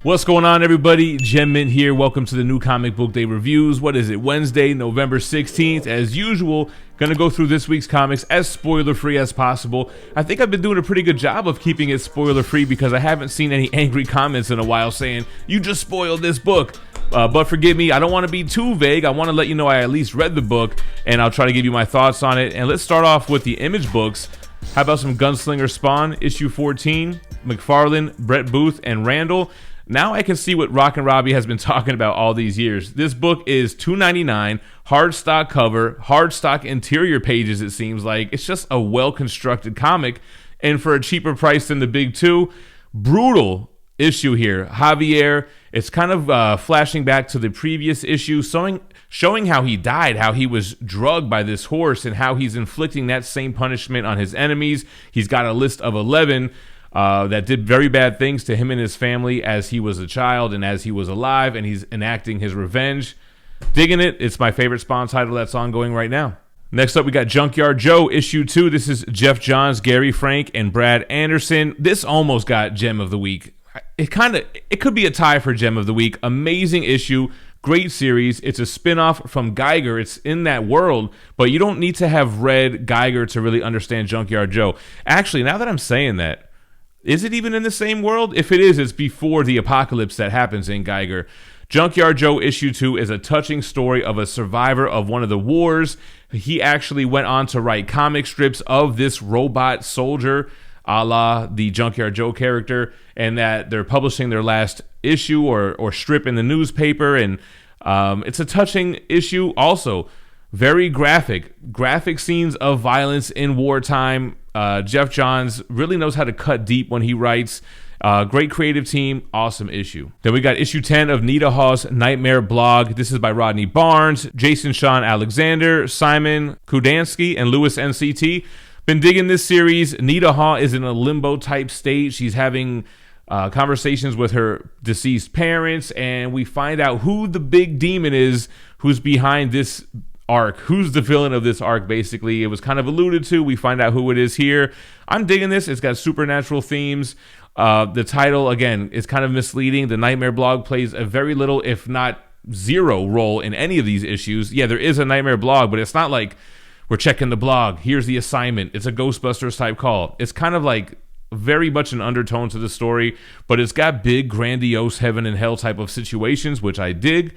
What's going on, everybody? GemMint here. Welcome to the new comic book day reviews. What is it? Wednesday, November 16th. As usual, gonna go through this week's comics as spoiler-free as possible. I think I've been doing a pretty good job of keeping it spoiler-free because I haven't seen any angry comments in a while saying, you just spoiled this book. But forgive me, I don't want to be too vague. I want to let you know I at least read the book, and I'll try to give you my thoughts on it. And let's start off with the Image books. How about some Gunslinger Spawn, issue 14, McFarlane, Brett Booth, and Randall. Now I can see what Rock and Robbie has been talking about all these years. This book is $2.99, hard stock cover, hard stock interior pages, it seems like. It's just a well-constructed comic, and for a cheaper price than the big two. Brutal issue here. Javier, it's kind of flashing back to the previous issue, showing how he died, how he was drugged by this horse, and how he's inflicting that same punishment on his enemies. He's got a list of 11 that did very bad things to him and his family as he was a child and as he was alive, and he's enacting his revenge. Digging it. It's my favorite Spawn title that's ongoing right now. Next up, we got Junkyard Joe, issue 2. This is Jeff Johns, Gary Frank, and Brad Anderson. This almost got Gem of the Week. It could be a tie for Gem of the Week. Amazing issue. Great series. It's a spin-off from Geiger. It's in that world, but you don't need to have read Geiger to really understand Junkyard Joe. Actually, now that I'm saying that, is it even in the same world? If it is, it's before the apocalypse that happens in Geiger. Junkyard Joe issue 2 is a touching story of a survivor of one of the wars. He actually went on to write comic strips of this robot soldier, a la the Junkyard Joe character, and that they're publishing their last issue or strip in the newspaper. And it's a touching issue. Also, very graphic scenes of violence in wartime. Jeff Johns really knows how to cut deep when he writes. Great creative team, awesome issue. Then we got issue 10 of Nita Haw's Nightmare blog. This is by Rodney Barnes, Jason Sean Alexander, Simon Kudansky, and Lewis NCT. Been digging this series. Nita Haw is in a limbo type state. She's having conversations with her deceased parents, and we find out who the big demon is who's behind this arc. Who's the villain of this arc, basically. It was kind of alluded to. We find out who it is here. I'm digging this. It's got supernatural themes. The title, again, is kind of misleading. The Nightmare blog plays a very little, if not zero, role in any of these issues. Yeah, there is a Nightmare blog, but it's not like we're checking the blog. Here's the assignment. It's a Ghostbusters type call. It's kind of like very much an undertone to the story, but it's got big, grandiose heaven and hell type of situations, which I dig.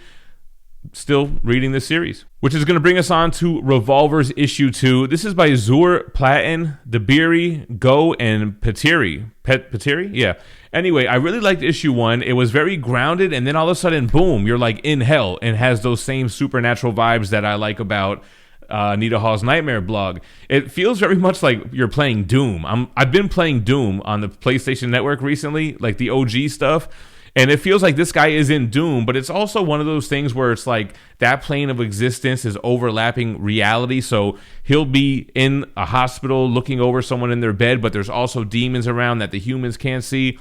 Still reading this series, which is going to bring us on to Revolvers issue 2. This is by Zur Platten, Dabiri, Go, and Petiri. Petiri? Yeah. Anyway, I really liked issue 1. It was very grounded, and then all of a sudden, boom, you're like in hell, and has those same supernatural vibes that I like about Nita Haw's Nightmare blog. It feels very much like you're playing Doom. I've been playing Doom on the PlayStation Network recently, like the OG stuff. And it feels like this guy is in Doom, but it's also one of those things where it's like that plane of existence is overlapping reality. So he'll be in a hospital looking over someone in their bed, but there's also demons around that the humans can't see.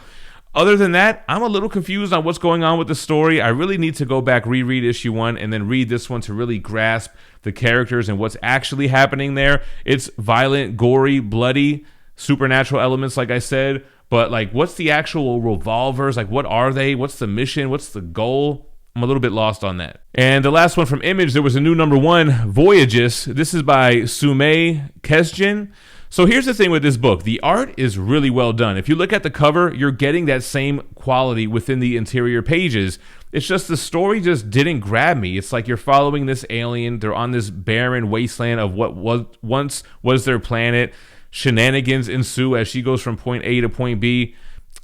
Other than that, I'm a little confused on what's going on with the story. I really need to go back, reread issue 1, and then read this one to really grasp the characters and what's actually happening there. It's violent, gory, bloody, supernatural elements, like I said. But, like, what's the actual revolvers? Like, what are they? What's the mission? What's the goal? I'm a little bit lost on that. And the last one from Image, there was a new number 1, Voyages. This is by Sume Kesjin. So here's the thing with this book. The art is really well done. If you look at the cover, you're getting that same quality within the interior pages. It's just the story just didn't grab me. It's like you're following this alien. They're on this barren wasteland of what once was their planet. Shenanigans ensue as she goes from point A to point B.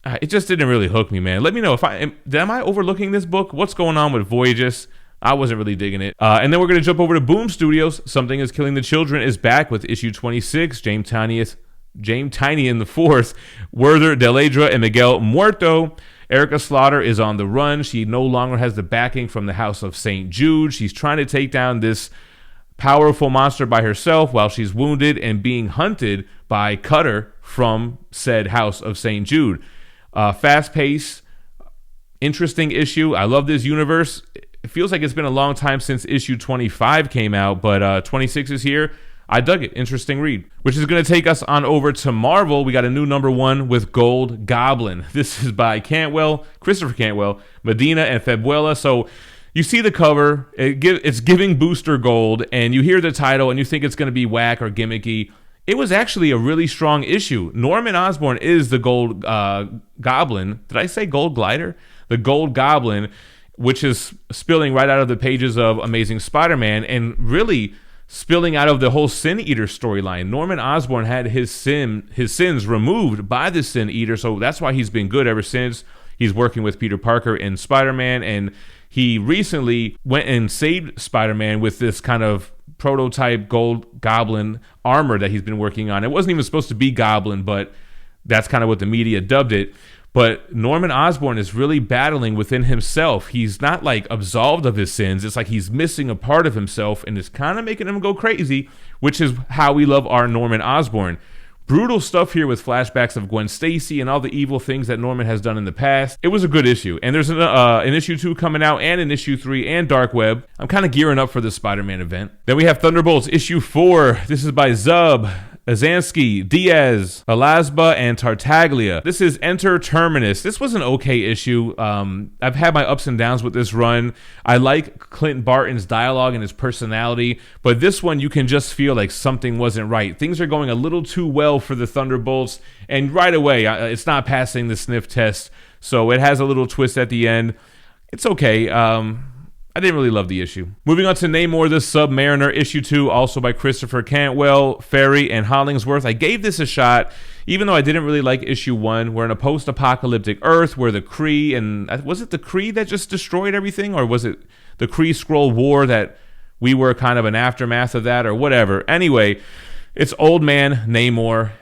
It just didn't really hook me, man. Let me know if am I overlooking this book? What's going on with Voyages? I wasn't really digging it. And then we're going to jump over to Boom Studios. Something is Killing the Children is back with issue 26. James Tiny in the fourth. Werther Deledra and Miguel Muerto. Erica Slaughter is on the run. She no longer has the backing from the House of St. Jude. She's trying to take down this powerful monster by herself while she's wounded and being hunted by Cutter from said House of St. Jude. Fast-paced, interesting issue. I love this universe. It feels like it's been a long time since issue 25 came out, but 26 is here. I dug it. Interesting read. Which is going to take us on over to Marvel. We got a new #1 with Gold Goblin. This is by Christopher Cantwell, Medina, and Febuela. So you see the cover. It's giving Booster Gold, and you hear the title, and you think it's going to be whack or gimmicky. It was actually a really strong issue. Norman Osborn is the Gold Goblin. Did I say Gold Glider? The Gold Goblin, which is spilling right out of the pages of Amazing Spider-Man and really spilling out of the whole Sin Eater storyline. Norman Osborn had his sins removed by the Sin Eater, so that's why he's been good ever since. He's working with Peter Parker in Spider-Man, and he recently went and saved Spider-Man with this kind of prototype Gold Goblin armor that he's been working on. It wasn't even supposed to be Goblin, but that's kind of what the media dubbed it. But Norman Osborn is really battling within himself. He's not like absolved of his sins. It's like he's missing a part of himself, and it's kind of making him go crazy, which is how we love our Norman Osborn. Brutal stuff here with flashbacks of Gwen Stacy and all the evil things that Norman has done in the past. It was a good issue. And there's an issue 2 coming out, and an issue 3, and Dark Web. I'm kind of gearing up for the Spider-Man event. Then we have Thunderbolts issue 4. This is by Zub, Azansky, Diaz, Alasba, and Tartaglia. This is Enter Terminus. This was an okay issue. I've had my ups and downs with this run. I like Clint Barton's dialogue and his personality, but this one you can just feel like something wasn't right. Things are going a little too well for the Thunderbolts, and right away, it's not passing the sniff test, so it has a little twist at the end. It's okay. I didn't really love the issue. Moving on to Namor the Submariner, issue 2, also by Christopher Cantwell, Ferry, and Hollingsworth. I gave this a shot, even though I didn't really like issue 1. We're in a post-apocalyptic Earth where the Kree, and was it the Kree that just destroyed everything? Or was it the Kree-Skrull War that we were kind of an aftermath of that, or whatever? Anyway, it's old man Namor.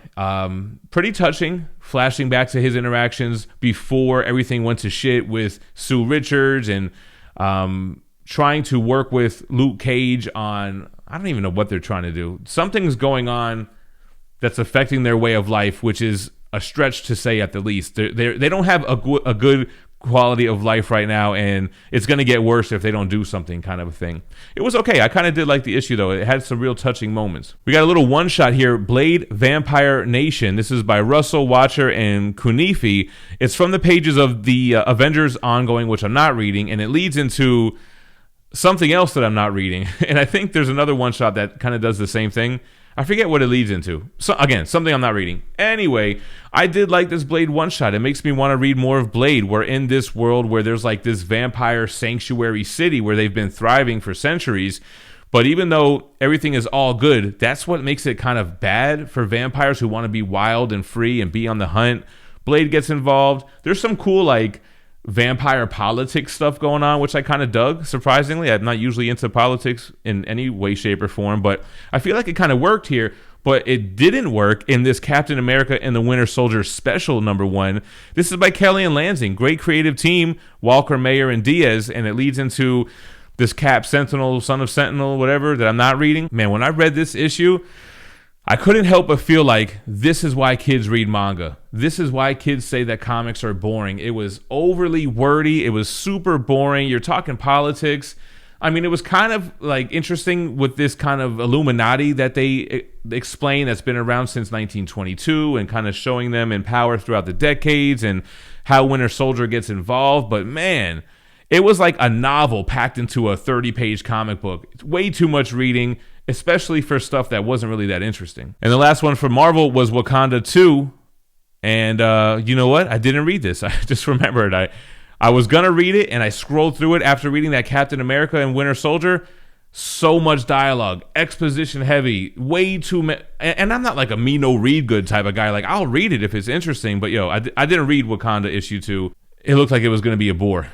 Pretty touching, flashing back to his interactions before everything went to shit with Sue Richards, and trying to work with Luke Cage on, I don't even know what they're trying to do. Something's going on that's affecting their way of life, which is a stretch to say at the least. They don't have a good quality of life right now, and it's going to get worse if they don't do something, kind of a thing. It was okay. I kind of did like the issue, though. It had some real touching moments. We got a little one-shot here, Blade Vampire Nation. This is by Russell, Watcher, and Kunifi. It's from the pages of the Avengers ongoing, which I'm not reading, and it leads into something else that I'm not reading. And I think there's another one-shot that kind of does the same thing. I forget what it leads into. So again, something I'm not reading. Anyway, I did like this Blade one-shot. It makes me want to read more of Blade. We're in this world where there's like this vampire sanctuary city where they've been thriving for centuries. But even though everything is all good, that's what makes it kind of bad for vampires who want to be wild and free and be on the hunt. Blade gets involved. There's some cool like vampire politics stuff going on, which I kind of dug, surprisingly. I'm not usually into politics in any way, shape, or form, but I feel like it kind of worked here. But it didn't work in this Captain America and the Winter Soldier special #1. This is by Kelly and Lansing. Great creative team, Walker, Mayer, and Diaz, and it leads into this Cap Sentinel, Son of Sentinel, whatever, that I'm not reading. Man, when I read this issue, I couldn't help but feel like this is why kids read manga. This is why kids say that comics are boring. It was overly wordy. It was super boring. You're talking politics. I mean, it was kind of like interesting with this kind of Illuminati that they explain that's been around since 1922 and kind of showing them in power throughout the decades and how Winter Soldier gets involved. But man, it was like a novel packed into a 30-page comic book. It's way too much reading, especially for stuff that wasn't really that interesting. And the last one for Marvel was Wakanda 2. And you know what? I didn't read this. I just remembered. I was going to read it, and I scrolled through it after reading that Captain America and Winter Soldier. So much dialogue, exposition heavy, way too and I'm not like a me no read good type of guy. Like, I'll read it if it's interesting. But, I didn't read Wakanda issue 2. It looked like it was going to be a bore.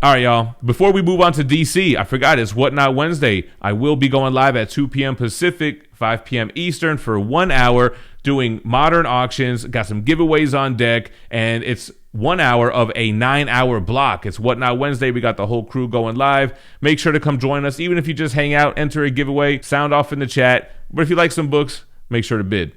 All right, y'all. Before we move on to DC, I forgot it's Whatnot Wednesday. I will be going live at 2 p.m. Pacific, 5 p.m. Eastern for 1 hour doing modern auctions. Got some giveaways on deck, and it's 1 hour of a 9-hour block. It's Whatnot Wednesday. We got the whole crew going live. Make sure to come join us. Even if you just hang out, enter a giveaway, sound off in the chat. But if you like some books, make sure to bid.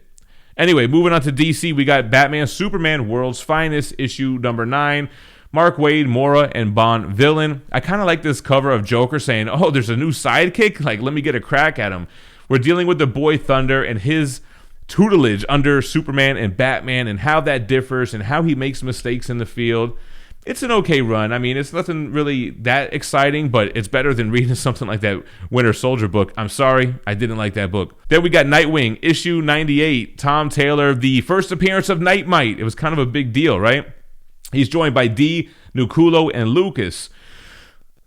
Anyway, moving on to DC, we got Batman Superman World's Finest, issue #9. Mark Waid, Mora, and Bond Villain. I kind of like this cover of Joker saying, oh, there's a new sidekick? Like, let me get a crack at him. We're dealing with the boy Thunder and his tutelage under Superman and Batman and how that differs and how he makes mistakes in the field. It's an okay run. I mean, it's nothing really that exciting, but it's better than reading something like that Winter Soldier book. I'm sorry, I didn't like that book. Then we got Nightwing, issue 98. Tom Taylor, the first appearance of NITE-MITE. It was kind of a big deal, right? He's joined by D, Nukulo, and Lucas.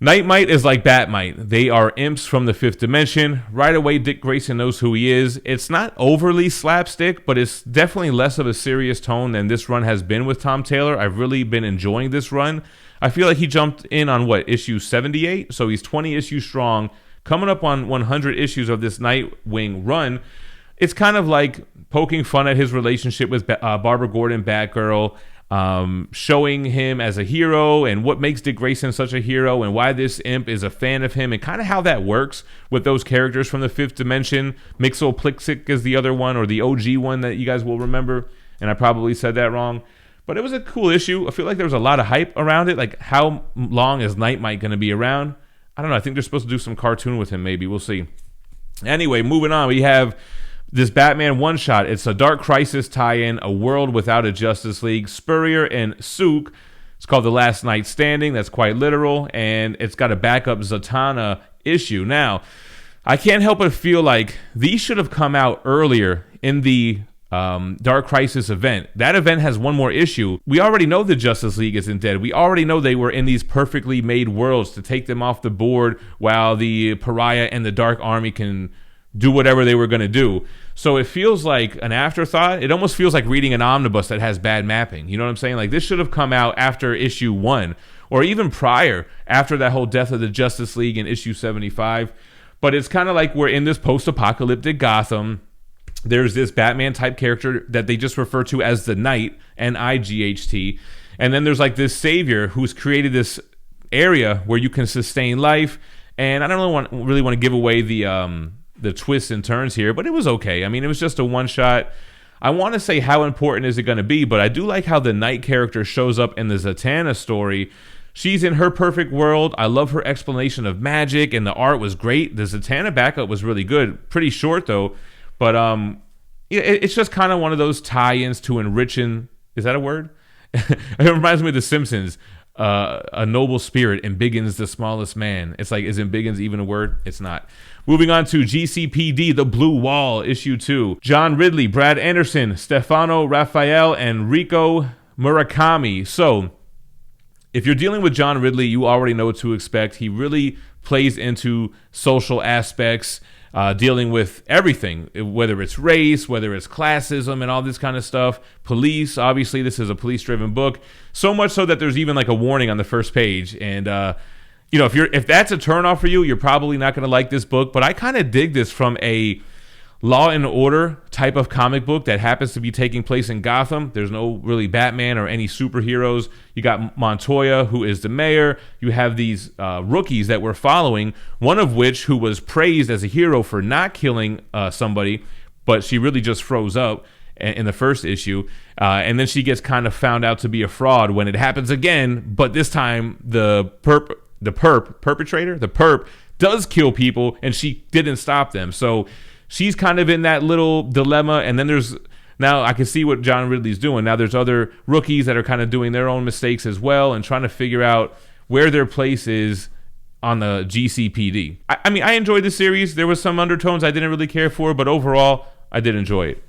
NITE-MITE is like Bat-Mite. They are imps from the fifth dimension. Right away, Dick Grayson knows who he is. It's not overly slapstick, but it's definitely less of a serious tone than this run has been with Tom Taylor. I've really been enjoying this run. I feel like he jumped in on, issue 78? So he's 20 issues strong, coming up on 100 issues of this Nightwing run. It's kind of like poking fun at his relationship with Barbara Gordon, Batgirl, showing him as a hero and what makes Dick Grayson such a hero and why this imp is a fan of him and kind of how that works with those characters from the fifth dimension. Mixoplixik is the other one, or the OG one that you guys will remember, and I probably said that wrong, but it was a cool issue. I feel like there was a lot of hype around it. Like, how long is NITE-MITE going to be around? I don't know. I think they're supposed to do some cartoon with him, maybe. We'll see. Anyway, moving on, we have this Batman one-shot. It's a Dark Crisis tie-in, a world without a Justice League. Spurrier and Sook. It's called The Last Night Standing. That's quite literal. And it's got a backup Zatanna issue. Now, I can't help but feel like these should have come out earlier in the Dark Crisis event. That event has one more issue. We already know the Justice League isn't dead. We already know they were in these perfectly made worlds to take them off the board while the Pariah and the Dark Army can do whatever they were going to do. So it feels like an afterthought. It almost feels like reading an omnibus that has bad mapping. You know what I'm saying? Like, this should have come out after issue 1 or even prior, after that whole death of the Justice League in issue 75. But it's kind of like we're in this post-apocalyptic Gotham. There's this Batman type character that they just refer to as the Knight, N-I-G-H-T. And then there's like this savior who's created this area where you can sustain life. And I don't really want to give away the twists and turns here, but it was okay. I mean, it was just a one-shot. I want to say how important is it going to be, but I do like how the Knight character shows up in the Zatanna story. She's in her perfect world. I love her explanation of magic, and the art was great. The Zatanna backup was really good. Pretty short, though. But it's just kind of one of those tie-ins to enriching. Is that a word? It reminds me of The Simpsons. A noble spirit embiggens the smallest man. It's like, is embiggens even a word? It's not. Moving on to GCPD, The Blue Wall, issue 2. John Ridley, Brad Anderson, Stefano Raphael, and Rico Murakami. So, if you're dealing with John Ridley, you already know what to expect. He really plays into social aspects, dealing with everything, whether it's race, whether it's classism and all this kind of stuff. Police, obviously this is a police-driven book. So much so that there's even like a warning on the first page. And you know, if that's a turnoff for you, you're probably not going to like this book. But I kind of dig this from a Law and Order type of comic book that happens to be taking place in Gotham. There's no really Batman or any superheroes. You got Montoya, who is the mayor. You have these rookies that we're following, one of which who was praised as a hero for not killing somebody, but she really just froze up in the first issue. And then she gets kind of found out to be a fraud when it happens again, but this time the perp does kill people, and she didn't stop them. So she's kind of in that little dilemma. And then now I can see what John Ridley's doing. Now there's other rookies that are kind of doing their own mistakes as well and trying to figure out where their place is on the GCPD. I mean, I enjoyed the series. There was some undertones I didn't really care for, but overall, I did enjoy it.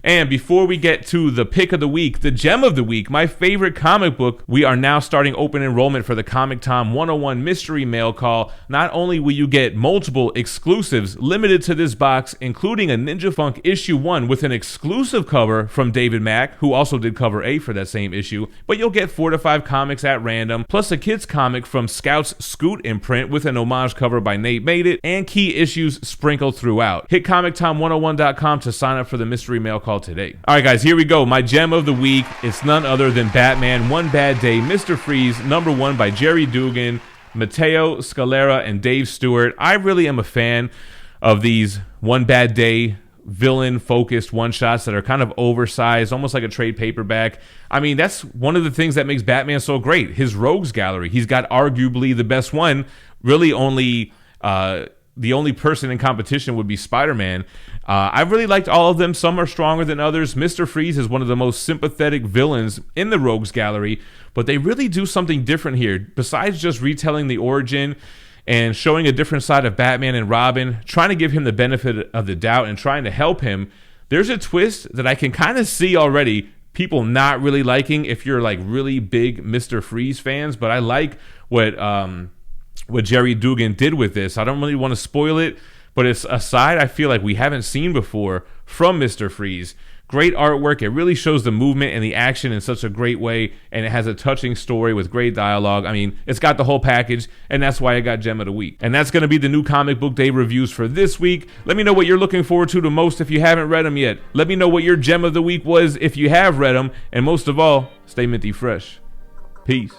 And before we get to the pick of the week, the gem of the week, my favorite comic book, we are now starting open enrollment for the Comic Tom 101 Mystery Mail Call. Not only will you get multiple exclusives limited to this box, including a Ninja Funk issue 1 with an exclusive cover from David Mack, who also did cover A for that same issue, but you'll get 4 to 5 comics at random, plus a kids comic from Scout's Scoot imprint with an homage cover by NATE-MITE, and key issues sprinkled throughout. Hit ComicTom101.com to sign up for the Mystery Mail Call today. All right, guys, here we go. My gem of the week. It's none other than Batman One Bad Day, Mr. Freeze, #1 by Jerry Dugan, Matteo Scalera, and Dave Stewart. I really am a fan of these One Bad Day villain-focused one-shots that are kind of oversized, almost like a trade paperback. I mean, that's one of the things that makes Batman so great. His rogues gallery. He's got arguably the best one, really only the only person in competition would be Spider-Man. I really liked all of them. Some are stronger than others. Mr. Freeze is one of the most sympathetic villains in the Rogues Gallery, but they really do something different here. Besides just retelling the origin and showing a different side of Batman and Robin, trying to give him the benefit of the doubt and trying to help him, there's a twist that I can kind of see already people not really liking if you're like really big Mr. Freeze fans. But I like what Jerry Dugan did with this. I don't really want to spoil it, but it's a side I feel like we haven't seen before from Mr. Freeze. Great artwork. It really shows the movement and the action in such a great way, and it has a touching story with great dialogue. I mean, it's got the whole package, and that's why I got Gem of the Week. And that's going to be the new comic book day reviews for this week. Let me know what you're looking forward to the most if you haven't read them yet. Let me know what your Gem of the Week was if you have read them, and most of all, stay minty fresh. Peace.